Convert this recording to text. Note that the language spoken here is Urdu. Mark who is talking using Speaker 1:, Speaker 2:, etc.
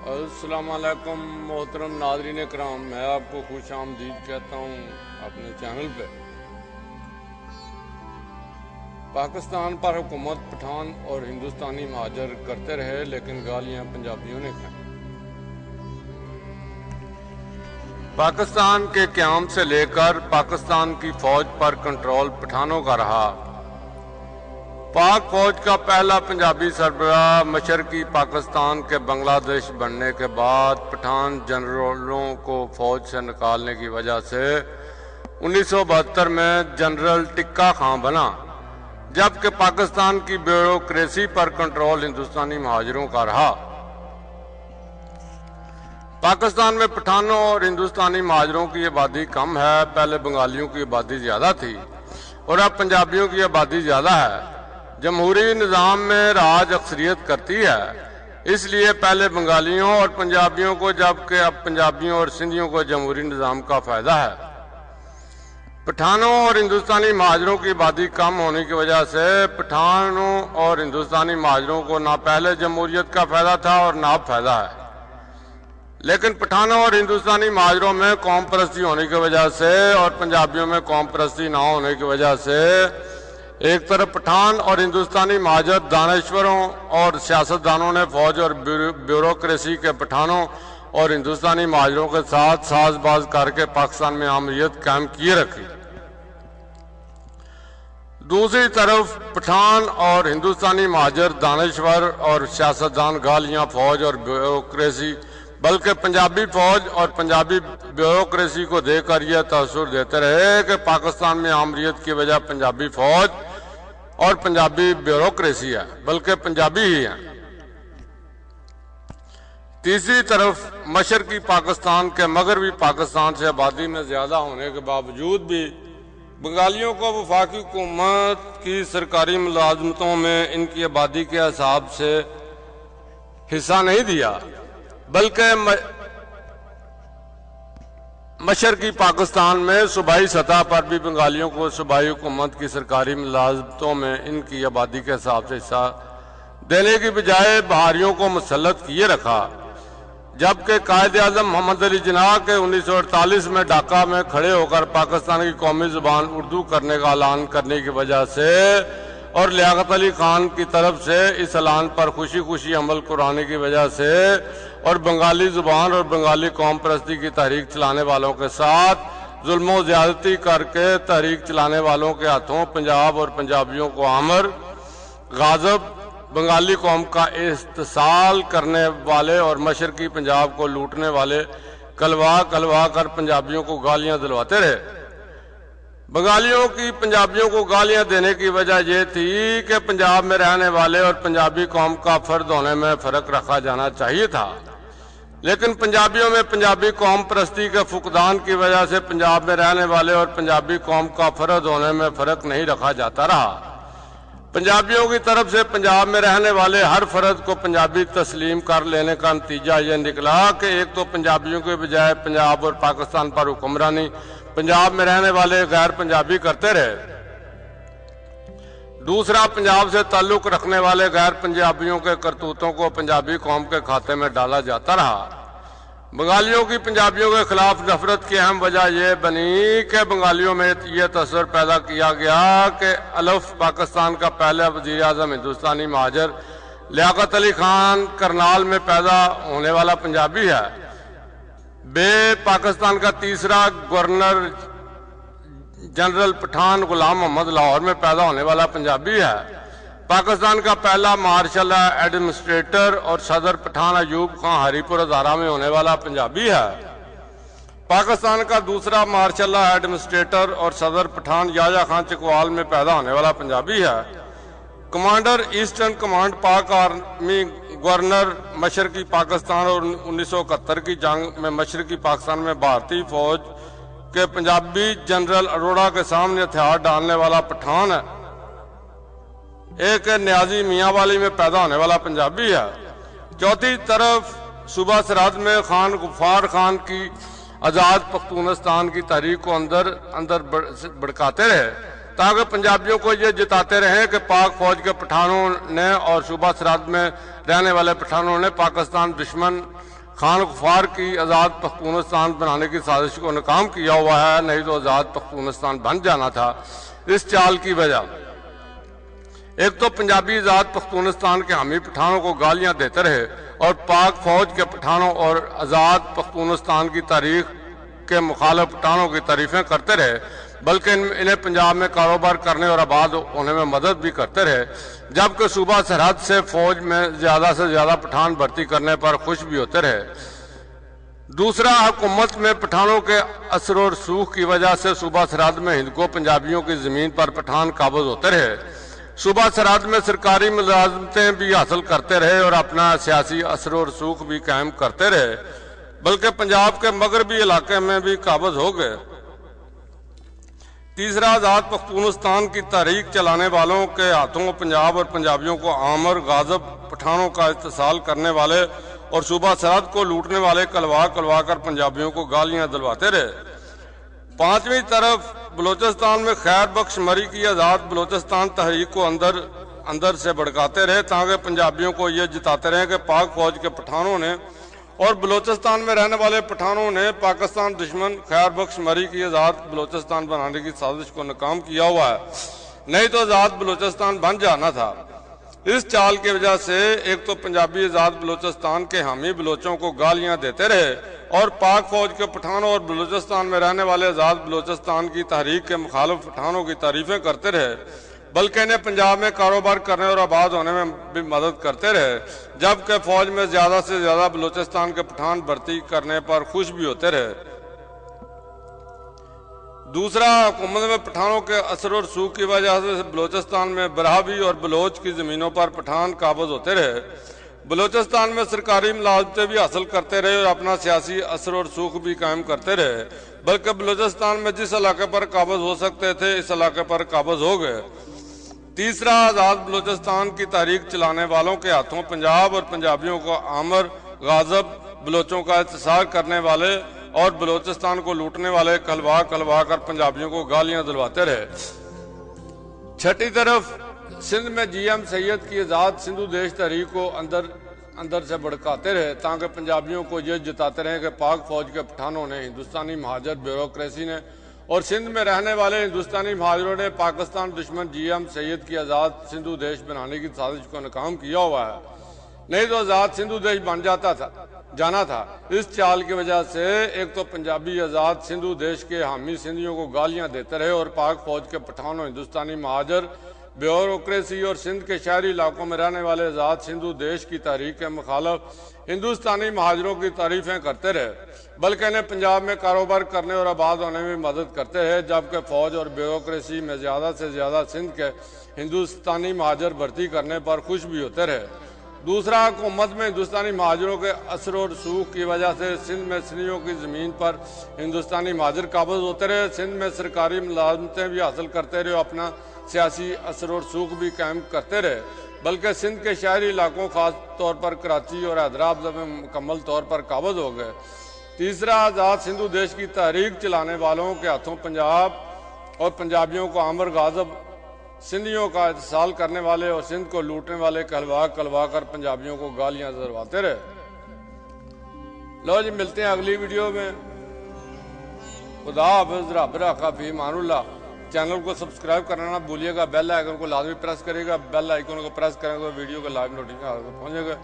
Speaker 1: السلام علیکم محترم ناظرین کرام، میں آپ کو خوش آمدید کہتا ہوں اپنے چینل پہ۔ پاکستان پر حکومت پٹھان اور ہندوستانی مہاجر کرتے رہے، لیکن گالیاں پنجابیوں نے کھائیں۔ پاکستان کے قیام سے لے کر پاکستان کی فوج پر کنٹرول پٹھانوں کا رہا۔ پاک فوج کا پہلا پنجابی سربراہ مشرقی پاکستان کے بنگلہ دیش بننے کے بعد پٹھان جنرلوں کو فوج سے نکالنے کی وجہ سے 1972 میں جنرل ٹکا خان بنا، جبکہ پاکستان کی بیوروکریسی پر کنٹرول ہندوستانی مہاجروں کا رہا۔ پاکستان میں پٹھانوں اور ہندوستانی مہاجروں کی آبادی کم ہے۔ پہلے بنگالیوں کی آبادی زیادہ تھی اور اب پنجابیوں کی آبادی زیادہ ہے۔ جمہوری نظام میں راج اکثریت کرتی ہے، اس لیے پہلے بنگالیوں اور پنجابیوں کو، جبکہ اب پنجابیوں اور سندھیوں کو جمہوری نظام کا فائدہ ہے۔ پٹھانوں اور ہندوستانی مہاجروں کی آبادی کم ہونے کی وجہ سے پٹھانوں اور ہندوستانی مہاجروں کو نہ پہلے جمہوریت کا فائدہ تھا اور نہ اب فائدہ ہے۔ لیکن پٹھانوں اور ہندوستانی مہاجروں میں قوم پرستی ہونے کی وجہ سے اور پنجابیوں میں قوم پرستی نہ ہونے کی وجہ سے ایک طرف پٹھان اور ہندوستانی مہاجر دانشوروں اور سیاستدانوں نے فوج اور بیوروکریسی کے پٹھانوں اور ہندوستانی مہاجروں کے ساتھ ساز باز کر کے پاکستان میں آمریت قائم کیے رکھی۔ دوسری طرف پٹھان اور ہندوستانی مہاجر دانشور اور سیاستدان گالیاں فوج اور بیوروکریسی بلکہ پنجابی فوج اور پنجابی بیوروکریسی کو دے کر یہ تاثر دیتے رہے کہ پاکستان میں آمریت کی وجہ پنجابی فوج اور پنجابی بیوروکریسی ہے، بلکہ پنجابی ہی ہیں۔ تیسری طرف مشرقی پاکستان کے مغربی پاکستان سے آبادی میں زیادہ ہونے کے باوجود بھی بنگالیوں کو وفاقی حکومت کی سرکاری ملازمتوں میں ان کی آبادی کے حساب سے حصہ نہیں دیا، بلکہ مشرقی پاکستان میں صوبائی سطح پر بھی بنگالیوں کو صوبائی حکومت کی سرکاری ملازمتوں میں ان کی آبادی کے حساب سے حصہ دینے کی بجائے بہاریوں کو مسلط کیے رکھا، جبکہ قائد اعظم محمد علی جناح کے 1948 میں ڈھاکہ میں کھڑے ہو کر پاکستان کی قومی زبان اردو کرنے کا اعلان کرنے کی وجہ سے اور لیاقت علی خان کی طرف سے اس اعلان پر خوشی خوشی عمل کرانے کی وجہ سے اور بنگالی زبان اور بنگالی قوم پرستی کی تحریک چلانے والوں کے ساتھ ظلم و زیادتی کر کے تحریک چلانے والوں کے ہاتھوں پنجاب اور پنجابیوں کو آمر غاضب بنگالی قوم کا استحصال کرنے والے اور مشرقی پنجاب کو لوٹنے والے کلوا کر پنجابیوں کو گالیاں دلواتے رہے۔ بنگالیوں کی پنجابیوں کو گالیاں دینے کی وجہ یہ تھی کہ پنجاب میں رہنے والے اور پنجابی قوم کا فرد ہونے میں فرق رکھا جانا چاہیے تھا، لیکن پنجابیوں میں پنجابی قوم پرستی کے فقدان کی وجہ سے پنجاب میں رہنے والے اور پنجابی قوم کا فرد ہونے میں فرق نہیں رکھا جاتا رہا۔ پنجابیوں کی طرف سے پنجاب میں رہنے والے ہر فرد کو پنجابی تسلیم کر لینے کا نتیجہ یہ نکلا کہ ایک تو پنجابیوں کے بجائے پنجاب اور پاکستان پر حکمرانی پنجاب میں رہنے والے غیر پنجابی کرتے رہے، دوسرا پنجاب سے تعلق رکھنے والے غیر پنجابیوں کے کرتوتوں کو پنجابی قوم کے کھاتے میں ڈالا جاتا رہا۔ بنگالیوں کی پنجابیوں کے خلاف نفرت کی اہم وجہ یہ بنی کہ بنگالیوں میں یہ تصور پیدا کیا گیا کہ الف پاکستان کا پہلا وزیر اعظم ہندوستانی مہاجر لیاقت علی خان کرنال میں پیدا ہونے والا پنجابی ہے، بے پاکستان کا تیسرا گورنر جنرل پٹھان غلام محمد لاہور میں پیدا ہونے والا پنجابی ہے، پاکستان کا پہلا مارشل ایڈمنسٹریٹر اور صدر پٹھان ایوب خان ہری پور ہزارہ میں ہونے والا پنجابی ہے، پاکستان کا دوسرا مارشل ایڈمنسٹریٹر اور صدر پٹھان یحییٰ خان چکوال میں پیدا ہونے والا پنجابی ہے، کمانڈر ایسٹرن کمانڈ پاک آرمی گورنر مشرقی پاکستان اور 1971 کی جنگ میں مشرقی پاکستان میں بھارتی فوج کے پنجابی جنرل اروڑا کے سامنے ہتھیار ڈالنے والا پٹھان ہے، ایک نیازی میاں والی میں پیدا ہونے والا پنجابی ہے، چوتھی طرف صوبہ سرحد میں خان غفار خان کی آزاد پختونستان کی تحریک کو اندر بڑھکاتے رہے، تاکہ پنجابیوں کو یہ جتاتے رہیں کہ پاک فوج کے پٹھانوں نے اور صوبہ سرحد میں رہنے والے پٹھانوں نے پاکستان دشمن خان غفار کی آزاد پختونستان بنانے کی سازش کو ناکام کیا ہوا ہے، نہیں تو آزاد پختونستان بن جانا تھا۔ اس چال کی وجہ ایک تو پنجابی آزاد پختونستان کے حامی پٹھانوں کو گالیاں دیتے رہے اور پاک فوج کے پٹھانوں اور آزاد پختونستان کی تاریخ کے مخالف پٹھانوں کی تعریفیں کرتے رہے، بلکہ انہیں پنجاب میں کاروبار کرنے اور آباد ہونے میں مدد بھی کرتے رہے، جبکہ صوبہ سرحد سے فوج میں زیادہ سے زیادہ پٹھان بھرتی کرنے پر خوش بھی ہوتے رہے۔ دوسرا، حکومت میں پٹھانوں کے اثر و رسوخ کی وجہ سے صوبہ سرحد میں ہندکو پنجابیوں کی زمین پر پٹھان قابض ہوتے رہے، صوبہ سرحد میں سرکاری ملازمتیں بھی حاصل کرتے رہے اور اپنا سیاسی اثر و رسوخ بھی قائم کرتے رہے، بلکہ پنجاب کے مغربی علاقے میں بھی قابض ہو گئے۔ تیسرا، آزاد پختونستان کی تحریک چلانے والوں کے ہاتھوں پنجاب اور پنجابیوں کو آمر غاضب پٹھانوں کا استحصال کرنے والے اور صوبہ سرحد کو لوٹنے والے کلوا کر پنجابیوں کو گالیاں دلواتے رہے۔ پانچویں طرف بلوچستان میں خیر بخش مری کی آزاد بلوچستان تحریک کو اندر سے بھڑکاتے رہے، تاکہ پنجابیوں کو یہ جتاتے رہے کہ پاک فوج کے پٹھانوں نے اور بلوچستان میں رہنے والے پٹھانوں نے پاکستان دشمن خیر بخش مری کی آزاد بلوچستان بنانے کی سازش کو ناکام کیا ہوا ہے، نہیں تو آزاد بلوچستان بن جانا تھا۔ اس چال کی وجہ سے ایک تو پنجابی آزاد بلوچستان کے حامی بلوچوں کو گالیاں دیتے رہے اور پاک فوج کے پٹھانوں اور بلوچستان میں رہنے والے آزاد بلوچستان کی تحریک کے مخالف پٹھانوں کی تعریفیں کرتے رہے، بلکہ انہیں پنجاب میں کاروبار کرنے اور آباد ہونے میں بھی مدد کرتے رہے، جبکہ فوج میں زیادہ سے زیادہ بلوچستان کے پٹھان بھرتی کرنے پر خوش بھی ہوتے رہے۔ دوسرا، حکومت میں پٹھانوں کے اثر و رسوخ کی وجہ سے بلوچستان میں براہوی اور بلوچ کی زمینوں پر پٹھان قابض ہوتے رہے، بلوچستان میں سرکاری ملازمتیں بھی حاصل کرتے رہے اور اپنا سیاسی اثر و رسوخ بھی قائم کرتے رہے، بلکہ بلوچستان میں جس علاقے پر قابض ہو سکتے تھے اس علاقے پر قابض ہو گئے۔ تیسرا، آزاد بلوچستان کی تحریک چلانے والوں کے ہاتھوں پنجاب اور پنجابیوں کو آمر غاضب بلوچوں کا استحصال کرنے والے اور بلوچستان کو لوٹنے والے کلوا کر پنجابیوں کو گالیاں دلواتے رہے۔ چھٹی طرف سندھ میں جی ایم سید کی آزاد سندھو دیش تحریک کو اندر سے بھڑکاتے رہے، تاکہ پنجابیوں کو یہ جتاتے رہے کہ پاک فوج کے پٹھانوں نے، ہندوستانی مہاجر بیوروکریسی نے اور سندھ میں رہنے والے ہندوستانی مہاجروں نے پاکستان دشمن جی ایم سید کی آزاد سندھو دیش بنانے کی سازش کو ناکام کیا ہوا ہے، نہیں تو آزاد سندھو دیش بن جانا تھا۔ اس چال کی وجہ سے ایک تو پنجابی آزاد سندھو دیش کے حامی سندھیوں کو گالیاں دیتے رہے اور پاک فوج کے پٹھانوں، ہندوستانی مہاجر بیوروکریسی اور سندھ کے شہری علاقوں میں رہنے والے آزاد سندھو دیش کی تحریک کے مخالف ہندوستانی مہاجروں کی تعریفیں کرتے رہے، بلکہ انہیں پنجاب میں کاروبار کرنے اور آباد ہونے میں مدد کرتے رہے، جبکہ فوج اور بیوروکریسی میں زیادہ سے زیادہ سندھ کے ہندوستانی مہاجر بھرتی کرنے پر خوش بھی ہوتے رہے۔ دوسرا، حکومت میں ہندوستانی مہاجروں کے اثر و رسوخ کی وجہ سے سندھ میں سندھیوں کی زمین پر ہندوستانی مہاجر قابض ہوتے رہے، سندھ میں سرکاری ملازمتیں بھی حاصل کرتے رہے اور اپنا سیاسی اثر و رسوخ بھی قائم کرتے رہے، بلکہ سندھ کے شہری علاقوں خاص طور پر کراچی اور حیدرآباد میں مکمل طور پر قابض ہو گئے۔ تیسرا، آزاد سندھو دیش کی تحریک چلانے والوں کے ہاتھوں پنجاب اور پنجابیوں کو آمر غاضب سندھیوں کا استحصال کرنے والے اور سندھ کو لوٹنے والے کلوا کر پنجابیوں کو گالیاں دلواتے رہے۔ لو جی، ملتے ہیں اگلی ویڈیو میں۔ خدا حافظ، رب رکھا فی امان اللہ۔ چینل کو سبسکرائب کرنا نہ بھولیے گا، بیل آئیکن کو لازمی پریس کرے گا، بیل آئیکن کو پریس کریں تو ویڈیو کا لائیو نوٹیفکیشن پہنچے گا۔